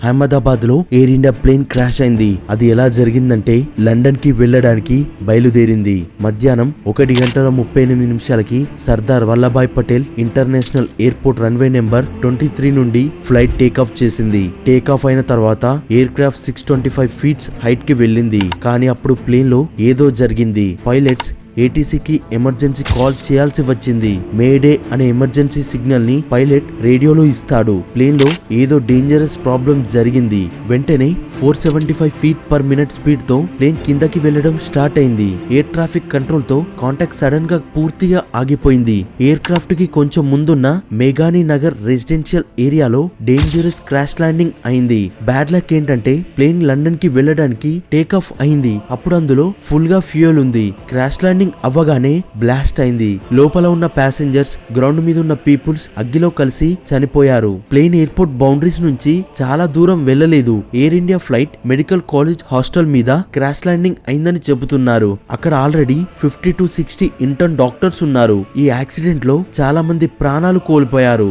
అహ్మదాబాద్ లో air India plane crash అయింది. అది ఎలా జరిగిందంటే లండన్ కి వెళ్లడానికి బయలుదేరింది. మధ్యాహ్నం 1:38 Sardar Vallabhbhai Patel international airport runway number 23 నుండి ఫ్లైట్ టేకాఫ్ చేసింది. టేకాఫ్ అయిన తర్వాత ఎయిర్ క్రాఫ్ట్ 625 ఫీట్స్ హైట్ కి వెళ్ళింది. కానీ అప్పుడు ప్లేన్ లో ఏదో జరిగింది. పైలట్స్ ఏటీసీకి ఎమర్జెన్సీ కాల్ చేయాల్సి వచ్చింది. మేడే అనే ఎమర్జెన్సీ సిగ్నల్ ని పైలట్ రేడియోలో ఇస్తాడు. ప్లేన్ లో ఏదో డేంజరస్ ప్రాబ్లం జరిగింది. వెంటనే 475 ఫీట్ పర్ మినిట్ స్పీడ్ తో ప్లేన్ కిందకి వెళ్లడం స్టార్ట్ అయింది. ఎయిర్ ట్రాఫిక్ కంట్రోల్ తో కాంటాక్ట్ సడన్ గా పూర్తిగా ఆగిపోయింది. ఎయిర్ క్రాఫ్ట్ కి కొంచెం ముందున్న మేఘానీ నగర్ రెసిడెన్షియల్ ఏరియాలో డేంజరస్ క్రాష్ ల్యాండింగ్ అయింది. బ్యాడ్ లక్ ఏంటంటే ప్లేన్ లండన్ కి వెళ్లడానికి టేక్ ఆఫ్ అయింది. అప్పుడు అందులో ఫుల్ గా ఫ్యూయల్ ఉంది. క్రాష్ ల్యాండింగ్ అవ్వగానే బ్లాస్ట్ అయింది. లోపల ఉన్న ప్యాసింజర్స్, గ్రౌండ్ మీద ఉన్న పీపుల్స్ అగ్గిలో కలిసి చనిపోయారు. ప్లేన్ ఎయిర్పోర్ట్ బౌండరీస్ నుంచి చాలా దూరం వెళ్లలేదు. Air India flight medical college hostel మీద క్రాష్ ల్యాండింగ్ అయిందని చెబుతున్నారు. అక్కడ ఆల్రెడీ 50 to 60 ఇంటర్న్ డాక్టర్స్ ఉన్నారు. ఈ యాక్సిడెంట్ లో చాలా మంది ప్రాణాలు కోల్పోయారు.